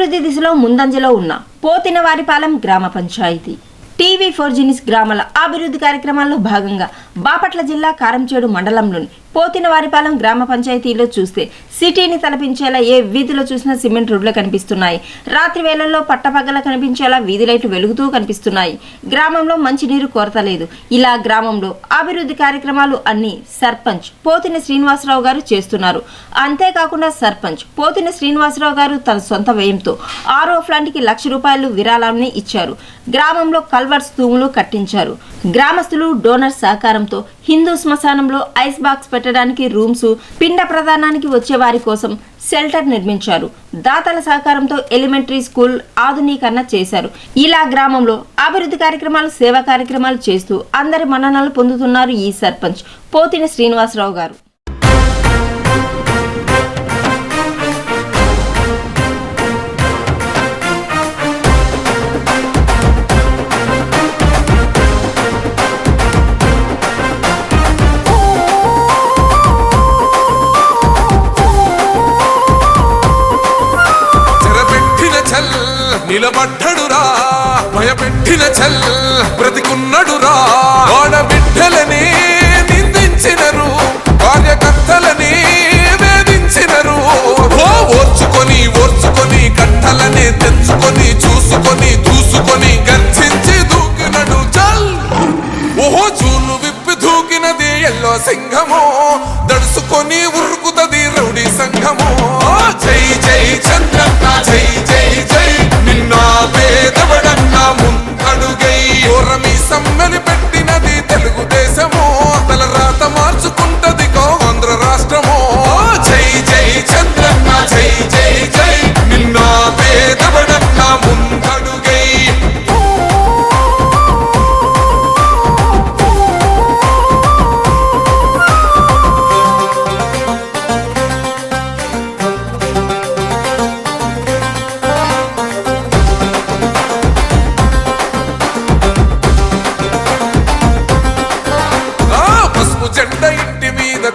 అభివృద్ధి దిశలో ముందంజలో ఉన్న పోతినవారిపాలెం గ్రామ పంచాయతీ TV4 జినిస్ గ్రామాల అభివృద్ధి కార్యక్రమాల్లో భాగంగా బాపట్ల జిల్లా కారంచేడు మండలంలోని పోతినవారిపాలెం గ్రామ పంచాయతీలో చూస్తే సిటీని తలపించేలా ఏ వీధిలో చూసినా సిమెంట్ రోడ్లు కనిపిస్తున్నాయి. రాత్రి వేళల్లో పట్టపగల కనిపించేలా వీధి లైట్లు వెలుగుతూ కనిపిస్తున్నాయి. గ్రామంలో మంచినీరు కొరత లేదు. ఇలా గ్రామంలో అభివృద్ధి కార్యక్రమాలు అన్ని సర్పంచ్ పోతిన శ్రీనివాసరావు గారు చేస్తున్నారు. అంతేకాకుండా సర్పంచ్ పోతిన శ్రీనివాసరావు గారు తన సొంత వ్యయంతో RO ప్లాంట్కి ₹1,00,000 విరాళాన్ని ఇచ్చారు. గ్రామంలో కల్వర్స్ తూములు కట్టించారు. గ్రామస్తులు డోనర్ సహకారంతో హిందూ శ్మశానంలో ఐస్ బాక్స్ పెట్టడానికి రూమ్స్, పిండ ప్రదానానికి వచ్చే వారి కోసం షెల్టర్ నిర్మించారు. దాతల సహకారంతో ఎలిమెంటరీ స్కూల్ ఆధునీకరణ చేశారు. ఇలా గ్రామంలో అభివృద్ధి కార్యక్రమాలు, సేవా కార్యక్రమాలు చేస్తూ అందరి మన్ననలు పొందుతున్నారు ఈ సర్పంచ్ పోతిన శ్రీనివాసరావు గారు. నిలబడ్డడురా భయపెట్టిన చల్ బ్రతికున్నడురా ఆడబిడ్డలని నిందించినరు, కార్యకర్తలని వేధించినరు. ఓర్చుకొని ఓర్చుకొని కట్టలనే తెచ్చుకొని చూసుకొని దూసుకొని గర్జించి దూకినడు చల్. ఓహో చూలు విప్పి దూకినది ఎల్లో సింహము, దడుసుకొని ఉరుకుతది రౌడీ సంఘము. జై జై చంద్రన్న జై జై జై, నిన్న పేదవడన్న ముందడుగై ఓరమి సమ్మెలి పెట్టినది తెలుగుదేశము, తలరాత మార్చుకుంటది ఆంధ్ర రాష్ట్రము. జై జై చంద్రన్న జై జై జై, నిన్న పేదవడన్న ముందడుగై.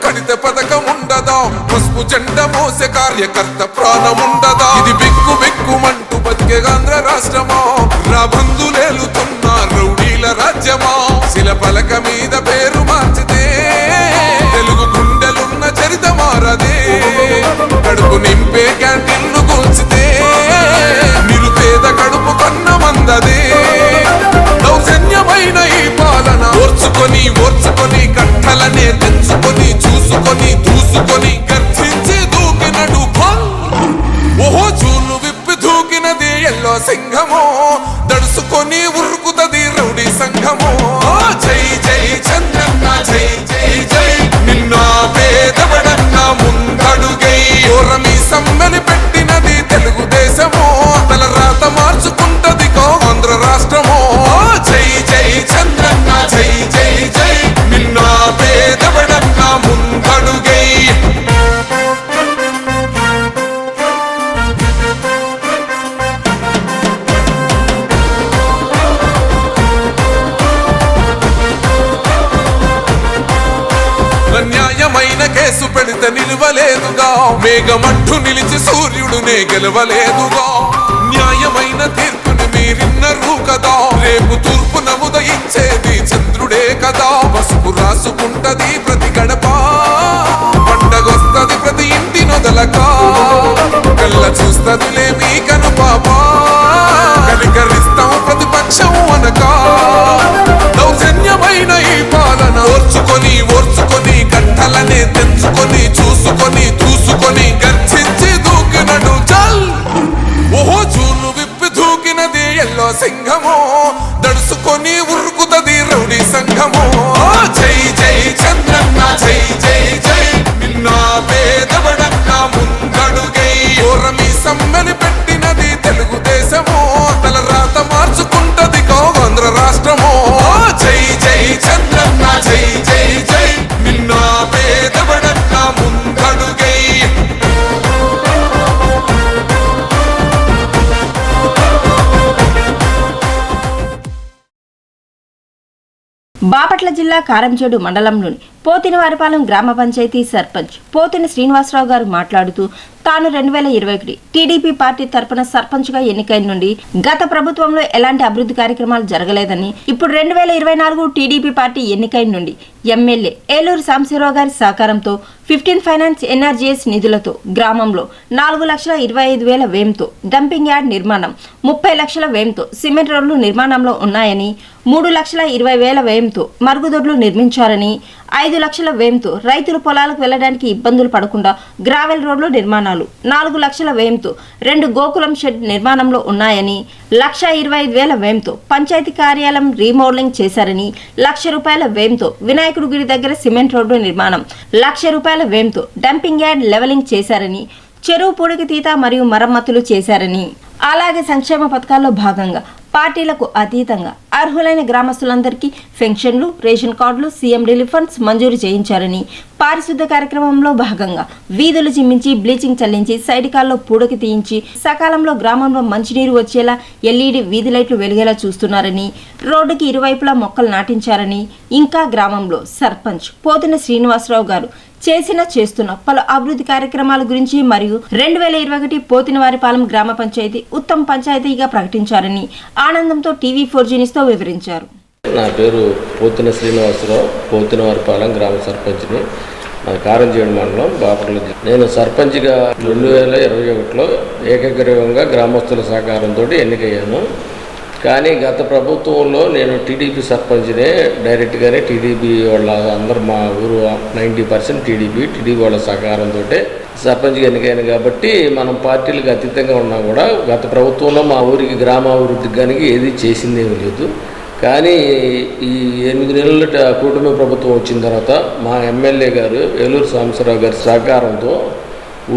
కడిత పథకం ఉండదా, పసుపు జెండ మోసే కార్యకర్త ప్రాణముండదా. ఇది బిక్కు బిక్కుమంటూ బతికే ఆంధ్ర రాష్ట్రమా, రాబందులేలుతున్న రౌడీల రాజ్యమా. శిల పలక మీద పేరు మార్చితే తెలుగు గుండెలున్న చరిత మారదే. కడుపు నింపే క్యాంటీన్ను కూల్చితే నిరుపేద కడుపు కన్న మందదే. దౌర్జన్యమైన ఈ పాలన ఓర్చుకొని ఓర్చుకొని కట్టలనే తెచ్చుకొని చూసుకొని దూసుకొని గర్జించి దూకినడు ఫల్. ఓహో చూలు విప్పి దూకినది ఎల్లో సింహము, దడుసుకొని ఉరుకుతది రౌడీ సంఘము. జై జై చంద్రన్న జై జై జై, నిన్న పేదవడన్న ముందడుగై ఓరమి సమ్మెలి పెట్టినది తెలుగుదేశము, తలరాత మార్చుకుంటది ఆంధ్ర రాష్ట్రము. జై జై చంద్రన్న జై జై జై, నిన్న పేదవడన్న ముందడుగై. అన్యాయమైన కేసు పెడితే నిలవలేదుగా, మేఘమట్టు నిలిచి సూర్యుడునే గెలవలేదుగా. న్యాయమైన తీర్పుని మీరిన్నరు కదా, రేపు తూర్పున ఉదయించేది చంద్రుడే కదా. పసుపు రాసుకుంటది ప్రతి గడప, పండగొస్తది ప్రతి ఇంటి నొదలక. కళ్ళ చూస్తదిలే మీ కను పాప, కనికరిస్తాం ప్రతిపక్షం అనక. దౌర్జన్యమైన ఈ పాలన ఓర్చుకొని ఓర్చుకొని కట్టలనే తెచ్చుకొని చూసుకొని దూసుకొని గర్జించి దూకినడు చల్. ఓహో చూలు విప్పి దూకినది ఎల్లో సింహము, దడుసుకొని ఉరుకుతది రౌడీ సంఘము. జై జై చంద్రన్న జై జై జై, నిన్న పేదవడన్న ముందడుగై ఓరమి సమ్మెలి పెట్టినది తెలుగుదేశము, తలరాత మార్చుకుంటది ఆంధ్ర రాష్ట్రము. జై జై చంద్రన్న జై జై జై, నిన్న పేదవడన్న ముందడుగై. బాపట్ల జిల్లా కారంచేడు మండలంలోని పోతినవారిపాలెం గ్రామ పంచాయతీ సర్పంచ్ పోతిన శ్రీనివాసరావు గారు మాట్లాడుతూ తాను 2021 టీడీపీ పార్టీ తరపున సర్పంచ్గా ఎన్నికైన నుండి గత ప్రభుత్వంలో ఎలాంటి అభివృద్ధి కార్యక్రమాలు జరగలేదని, ఇప్పుడు 2024 టీడీపీ పార్టీ ఎన్నికైన నుండి ఎమ్మెల్యే ఏలూరు సాంబశివరావు గారి సహకారంతో 15 ఫైనాన్స్ ఎన్ఆర్జీఎస్ నిధులతో గ్రామంలో 4,25,000 వ్యయంతో డంపింగ్ యార్డ్ నిర్మాణం, 30 లక్షల వ్యయంతో సిమెంట్ రోడ్లు నిర్మాణంలో ఉన్నాయని, 3,20,000 వ్యయంతో మరుగుదొడ్లు నిర్మించారని, 5 లక్షల వ్యయంతో రైతులు పొలాలకు వెళ్లడానికి ఇబ్బందులు పడకుండా గ్రావెల్ రోడ్లు నిర్మాణాలు, 4 లక్షల వ్యయంతో 2 గోకులం షెడ్ నిర్మాణంలో ఉన్నాయని, 1,25,000 వ్యయంతో పంచాయతీ కార్యాలయం రీమోడలింగ్ చేశారని, 1,00,000 రూపాయల వ్యయంతో వినాయకుడి గుడి దగ్గర సిమెంట్ రోడ్డు నిర్మాణం, 1,00,000 రూపాయల వ్యయంతో డంపింగ్ యార్డ్ లెవెలింగ్ చేశారని, చెరువు పూడికి తీత మరియు మరమ్మతులు చేశారని, అలాగే సంక్షేమ పథకాల్లో భాగంగా పార్టీలకు అతీతంగా అర్హులైన గ్రామస్తులందరికీ పెన్షన్లు, రేషన్ కార్డులు, సీఎం రిలీఫ్ ఫండ్స్ మంజూరు చేయించారని, పారిశుద్ధ కార్యక్రమంలో భాగంగా వీధులు చిమ్మించి బ్లీచింగ్ చల్లించి సైడ్ కాల్లో పూడకి తీయించి సకాలంలో గ్రామంలో మంచినీరు వచ్చేలా ఎల్ఈడి వీధి లైట్లు వెలిగేలా చూస్తున్నారని, రోడ్డుకి ఇరువైపులా మొక్కలు నాటించారని, ఇంకా గ్రామంలో సర్పంచ్ పోతిన శ్రీనివాసరావు గారు చేస్తున్న పలు అభివృద్ధి కార్యక్రమాల గురించి మరియు 2021 పోతినవారిపాలెం గ్రామ పంచాయతీ ఉత్తమ పంచాయతీగా ప్రకటించారని ఆనందంతో TV4 న్యూస్తో వివరించారు. నా పేరు పోతిన శ్రీనివాసరావు, పోతినవారిపాలెం గ్రామ సర్పంచ్ని. నా కారంచేడు మండలం బాపట్ల జిల్లా. నేను సర్పంచ్గా 2021లో ఏకగ్రీవంగా గ్రామస్తుల సహకారంతో ఎన్నికయ్యాను. కానీ గత ప్రభుత్వంలో నేను టీడీపీ సర్పంచ్నే డైరెక్ట్గానే టీడీపీ వాళ్ళ అందరూ మా ఊరు 90% టీడీపీ వాళ్ళ సహకారంతో సర్పంచ్గా ఎన్నికైనా కాబట్టి మనం పార్టీలకు అతీతంగా ఉన్నా కూడా గత ప్రభుత్వంలో మా ఊరికి గ్రామాభివృద్ధికి కానీ ఏది చేసిందేమీ లేదు. కానీ ఈ 8 నెలల కూటమి ప్రభుత్వం వచ్చిన తర్వాత మా ఎమ్మెల్యే గారు ఏలూరు సాంబశివరావు గారి సహకారంతో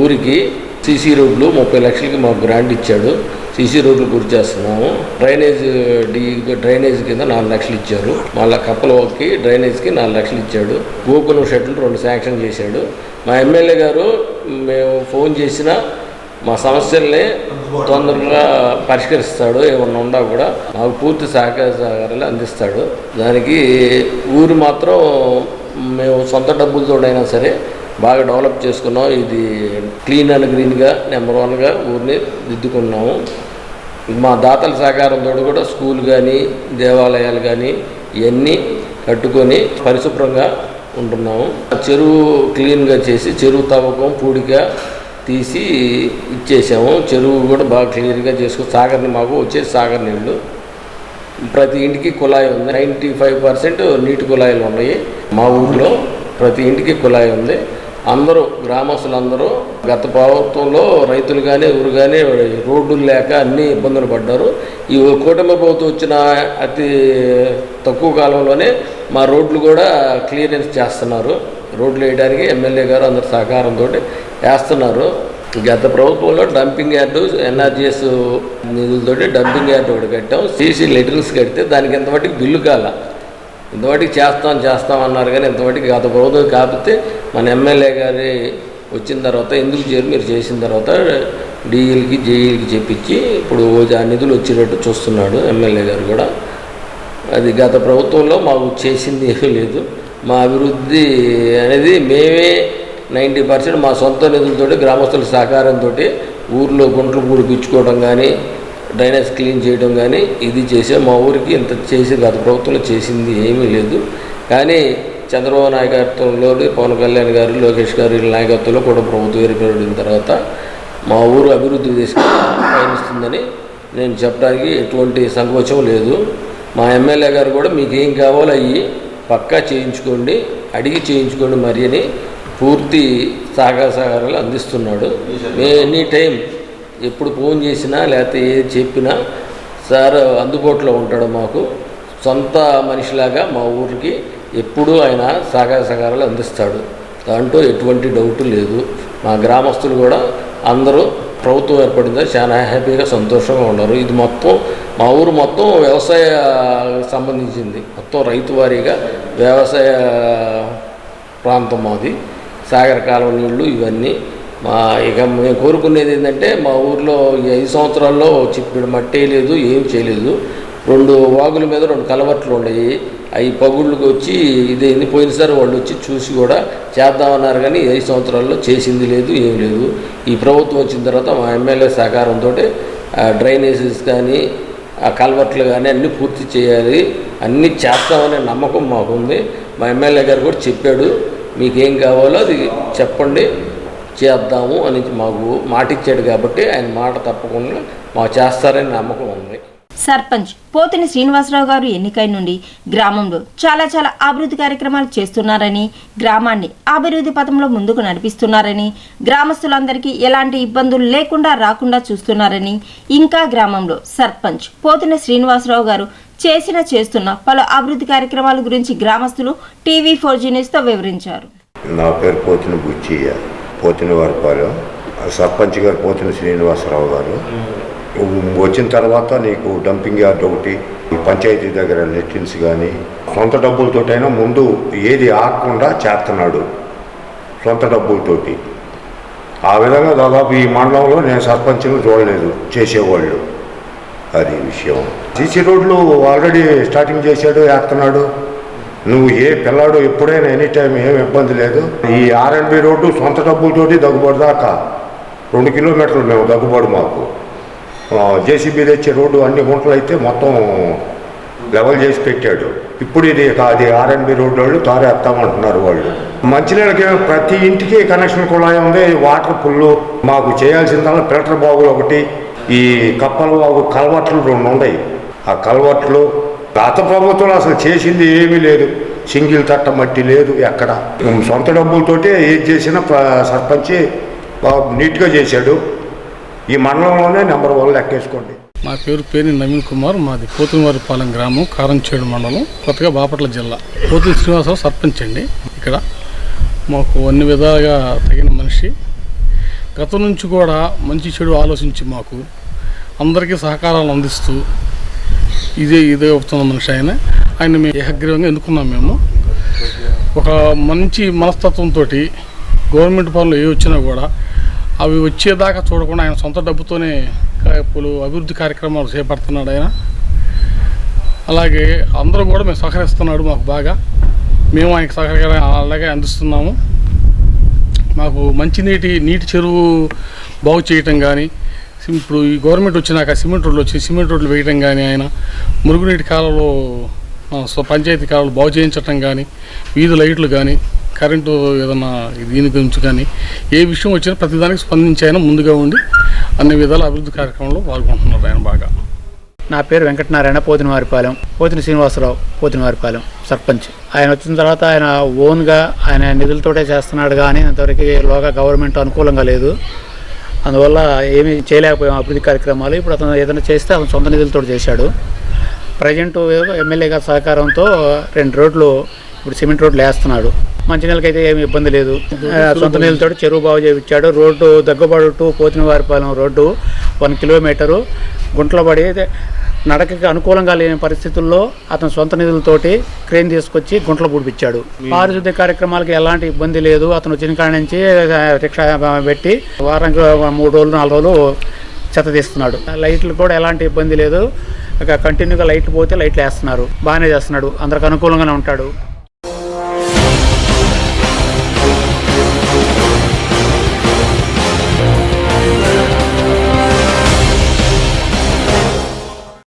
ఊరికి సీసీ రోడ్లు 30 లక్షలకి మాకు గ్రాంట్ ఇచ్చాడు. సీసీ రోడ్లు పూర్తి చేస్తున్నాము. డ్రైనేజ్ కింద 4 లక్షలు ఇచ్చారు. మళ్ళీ కప్పలకి డ్రైనేజ్కి 4 లక్షలు ఇచ్చాడు. గోకులం షెడ్లు 2 శాంక్షన్ చేశాడు. మా ఎమ్మెల్యే గారు మేము ఫోన్ చేసినా మా సమస్యల్ని తొందరగా పరిష్కరిస్తాడు. ఏమన్నా ఉన్నా కూడా మాకు పూర్తి సహకారాలు అందిస్తాడు. దానికి ఊరు మాత్రం మేము సొంత డబ్బులతోడైనా సరే బాగా డెవలప్ చేసుకున్నాం. ఇది క్లీన్ అండ్ గ్రీన్గా నెంబర్ 1గా ఊరిని దిద్దుకున్నాము. మా దాతల సహకారంతో కూడా స్కూల్ కానీ దేవాలయాలు కానీ ఇవన్నీ కట్టుకొని పరిశుభ్రంగా ఉంటున్నాము. చెరువు క్లీన్గా చేసి చెరువు తవ్వకం పూడిగా తీసి ఇచ్చేసాము. చెరువు కూడా బాగా క్లియర్గా చేసుకుని సాగర్ని మాకు వచ్చే సాగర్ నీళ్ళు ప్రతి ఇంటికి కుళాయి ఉంది. 95% నీటి కుళాయిలు ఉన్నాయి. మా ఊళ్ళో ప్రతి ఇంటికి కుళాయి ఉంది. అందరూ గ్రామస్తులందరూ గత ప్రభుత్వంలో రైతులు కానీ ఊరు కానీ రోడ్లు లేక అన్ని ఇబ్బందులు పడ్డారు. ఈ కూటమి ప్రభుత్వం వచ్చిన అతి తక్కువ కాలంలోనే మా రోడ్లు కూడా క్లియరెన్స్ చేస్తున్నారు. రోడ్లు వేయడానికి ఎమ్మెల్యే గారు అందరి సహకారంతో వేస్తున్నారు. గత ప్రభుత్వంలో డంపింగ్ యార్డు ఎన్ఆర్జీఎస్ నిధులతోటి డంపింగ్ యార్డు ఒకటి కట్టాం. సీసీ లెటర్స్ కడితే దానికి ఎంతవరకు బిల్లు కాల, ఇంతవాటికి చేస్తాం అన్నారు. కానీ ఇంతవాటికి గత ప్రభుత్వం కాకపోతే మన ఎమ్మెల్యే గారి వచ్చిన తర్వాత ఎందుకు మీరు చేసిన తర్వాత డీఈలకి జేఈలకి చెప్పించి ఇప్పుడు ఆ నిధులు వచ్చేటట్టు చూస్తున్నాడు ఎమ్మెల్యే గారు కూడా. అది గత ప్రభుత్వంలో మాకు చేసింది ఏమీ లేదు. మా అభివృద్ధి అనేది మేమే 90% మా సొంత నిధులతో గ్రామస్తుల సహకారంతో ఊర్లో గుంటలు పూడిపించుకోవడం కానీ డ్రైనేజ్ క్లీన్ చేయడం కానీ ఇది చేసే మా ఊరికి ఇంత చేసి గత ప్రభుత్వంలో చేసింది ఏమీ లేదు. కానీ చంద్రబాబు నాయకత్వంలో పవన్ కళ్యాణ్ గారు, లోకేష్ గారు వీళ్ళ నాయకత్వంలో కూడా ప్రభుత్వం ఏర్పడిన తర్వాత మా ఊరు అభివృద్ధి దిశగా పయనిస్తుందని నేను చెప్పడానికి ఎటువంటి సంకోచం లేదు. మా ఎమ్మెల్యే గారు కూడా మీకు ఏం కావాలో అవి పక్కా చేయించుకోండి, అడిగి చేయించుకోండి మరి అని పూర్తి సహకారాలు అందిస్తున్నాడు. ఎనీ టైం ఎప్పుడు ఫోన్ చేసినా లేకపోతే ఏది చెప్పినా సార్ అందుబాటులో ఉంటాడు. మాకు సొంత మనిషిలాగా మా ఊరికి ఎప్పుడూ ఆయన సహకారాలు అందిస్తాడు. దాంట్లో ఎటువంటి డౌట్ లేదు. మా గ్రామస్తులు కూడా అందరూ ప్రభుత్వం ఏర్పడిందో చాలా హ్యాపీగా సంతోషంగా ఉన్నారు. ఇది మొత్తం మా ఊరు మొత్తం వ్యవసాయ సంబంధించింది, మొత్తం రైతు వారీగా వ్యవసాయ ప్రాంతం మాది. సాగర కాలువ నీళ్ళు ఇవన్నీ ఇక మేము కోరుకునేది ఏంటంటే మా ఊర్లో ఈ 5 సంవత్సరాల్లో చిప్పుడు మట్టే లేదు, ఏం చేయలేదు. 2 వాగుల మీద 2 కలవట్లు ఉన్నాయి. అవి పగుళ్ళకి వచ్చి ఇదేంది పోయినసారి వాళ్ళు వచ్చి చూసి కూడా చేద్దామన్నారు, కానీ 5 సంవత్సరాల్లో చేసింది లేదు, ఏం లేదు. ఈ ప్రభుత్వం వచ్చిన తర్వాత మా ఎమ్మెల్యే సహకారంతో డ్రైనేజెస్ కానీ ఆ కల్వర్ట్లు కానీ అన్నీ పూర్తి చేయాలి, అన్నీ చేస్తామనే నమ్మకం మాకుంది. మా ఎమ్మెల్యే గారు కూడా చెప్పాడు, మీకేం కావాలో అది చెప్పండి చేద్దాము అని మాకు మాట ఇచ్చాడు. కాబట్టి ఆయన మాట తప్పకుండా మాకు చేస్తారని నమ్మకం ఉంది. సర్పంచ్ పోతిని శ్రీనివాసరావు గారు ఎన్నికై నుండి గ్రామంలో చాలా అభివృద్ధి కార్యక్రమాలు చేస్తున్నారని, గ్రామాన్ని అభివృద్ధి పథంలో ముందుకు నడిపిస్తున్నారని, గ్రామస్తులందరికీ ఎలాంటి ఇబ్బందులు లేకుండా రాకుండా చూస్తున్నారని, ఇంకా గ్రామంలో సర్పంచ్ పోతిని శ్రీనివాసరావు గారు చేస్తున్న పలు అభివృద్ధి కార్యక్రమాల గురించి గ్రామస్తులు TV4G న్యూస్తో వివరించారు. నా పేరు పోతిన బుచ్చయ్య, పోతిన వారిపాలెం. సర్పంచ్ గారు పోతిన శ్రీనివాసరావు గారు వచ్చిన తర్వాత నీకు డంపింగ్ యార్డ్ ఒకటి, పంచాయతీ దగ్గర లెట్రిన్స్ కానీ సొంత డబ్బులతోటైనా ముందు ఏది ఆగకుండా చేస్తున్నాడు, సొంత డబ్బులతోటి. ఆ విధంగా దాదాపు ఈ మండలంలో నేను సర్పంచ్ను చూడలేదు చేసేవాళ్ళు. అది విషయం. సీసీ రోడ్లు ఆల్రెడీ స్టార్టింగ్ చేశాడు, వేస్తున్నాడు. నువ్వు ఏ పిల్లాడు ఎప్పుడైనా ఎనీ టైం ఏం ఇబ్బంది లేదు. ఈ R&B రోడ్డు సొంత డబ్బులతోటి దగ్గుబాటు దాకా 2 కిలోమీటర్లు మేము దగ్గుబాటు మాకు. JCB తెచ్చే రోడ్డు అన్ని గుంటలు అయితే మొత్తం లెవెల్ చేసి పెట్టాడు. ఇప్పుడు అది R&B రోడ్డు వాళ్ళు తారేస్తామంటున్నారు వాళ్ళు. మంచినీళ్ళకి ప్రతి ఇంటికి కనెక్షన్ కుళాయి ఉంది, వాటర్ పుల్లు. మాకు చేయాల్సిందల్లా ఫిల్టర్ బాగులు ఒకటి, ఈ కప్పల బాగు కల్వర్ట్లు 2 ఉన్నాయి. ఆ కల్వర్ట్లు గత ప్రభుత్వం అసలు చేసింది ఏమీ లేదు. సింగిల్ తట్ట మట్టి లేదు ఎక్కడ. సొంత డబ్బులతోటి ఏది చేసినా సర్పంచి నీట్గా చేశాడు. ఈ మండలంలోనే నెంబర్ 1 లెక్కేసుకోండి. నా పేరు నవీన్ కుమార్, మాది పోతునివారిపాలెం గ్రామం, కారంచేడు మండలం, కొత్తగా బాపట్ల జిల్లా. పోతుని శ్రీనివాసరావు సర్పంచ్ అండి. ఇక్కడ మాకు అన్ని విధాలుగా తగిన మనిషి. గతం నుంచి కూడా మంచి చెడు ఆలోచించి మాకు అందరికీ సహకారాలు అందిస్తూ ఇదే అవుతున్న మనిషి ఆయన మేము ఏకగ్రీవంగా ఎన్నుకున్నాం. మేము ఒక మంచి మనస్తత్వంతో గవర్నమెంట్ పనులు ఏ వచ్చినా కూడా అవి వచ్చేదాకా చూడకుండా ఆయన సొంత డబ్బుతోనే పలు అభివృద్ధి కార్యక్రమాలు చేపడుతున్నాడు ఆయన. అలాగే అందరూ కూడా మేము సహకరిస్తున్నాడు మాకు బాగా. మేము ఆయనకు సహకారం అలాగే అందిస్తున్నాము. మాకు నీటి చెరువు బాగు చేయటం కానీ, ఇప్పుడు ఈ గవర్నమెంట్ వచ్చినాక సిమెంట్ రోడ్లు వేయటం కానీ, ఆయన మురుగునీటి కాలంలో పంచాయతీ కాలంలో బాగు చేయించటం కానీ, వీధి లైట్లు కానీ, కరెంటు ఏదన్నా దీని గురించి కానీ ఏ విషయం వచ్చినా ప్రతిదానికి స్పందించి ఆయన ముందుగా ఉండి అన్ని విధాల అభివృద్ధి కార్యక్రమంలో పాల్గొంటున్నారు ఆయన బాగా. నా పేరు వెంకటనారాయణ, పోతినివారిపాలెం. పోతిని శ్రీనివాసరావు, పోతినివారిపాలెం సర్పంచ్. ఆయన వచ్చిన తర్వాత ఆయన ఓన్గా ఆయన నిధులతోటే చేస్తున్నాడు, కానీ అంతవరకు లోగా గవర్నమెంట్ అనుకూలంగా లేదు. అందువల్ల ఏమీ చేయలేకపోయాం అభివృద్ధి కార్యక్రమాలు. ఇప్పుడు అతను ఏదైనా చేస్తే అతను సొంత నిధులతో చేశాడు. ప్రజెంట్ ఎమ్మెల్యే గారి సహకారంతో 2 రోడ్లు ఇప్పుడు సిమెంట్ రోడ్లు వేస్తున్నాడు. మంచినీళ్ళకి అయితే ఏమి ఇబ్బంది లేదు. సొంత నీళ్ళతో చెరువు బాగు చేయించాడు. Road Daggubatu to Pothinivaripalem road 1 kilometre గుంటలో పడి నడకకి అనుకూలంగా లేని పరిస్థితుల్లో అతను సొంత నిధులతోటి క్రేన్ తీసుకొచ్చి గుంటలు పూడిపించాడు. పారిశుద్ధ్య కార్యక్రమాలకి ఎలాంటి ఇబ్బంది లేదు. అతను వచ్చిన కాడ నుంచి రిక్షా పెట్టి వారానికి 3 రోజులు 4 రోజులు చెత్త తీస్తున్నాడు. లైట్లు కూడా ఎలాంటి ఇబ్బంది లేదు. కంటిన్యూగా లైట్లు పోతే లైట్లు వేస్తున్నారు. బాగానే చేస్తున్నాడు. అందరికి అనుకూలంగానే ఉంటాడు.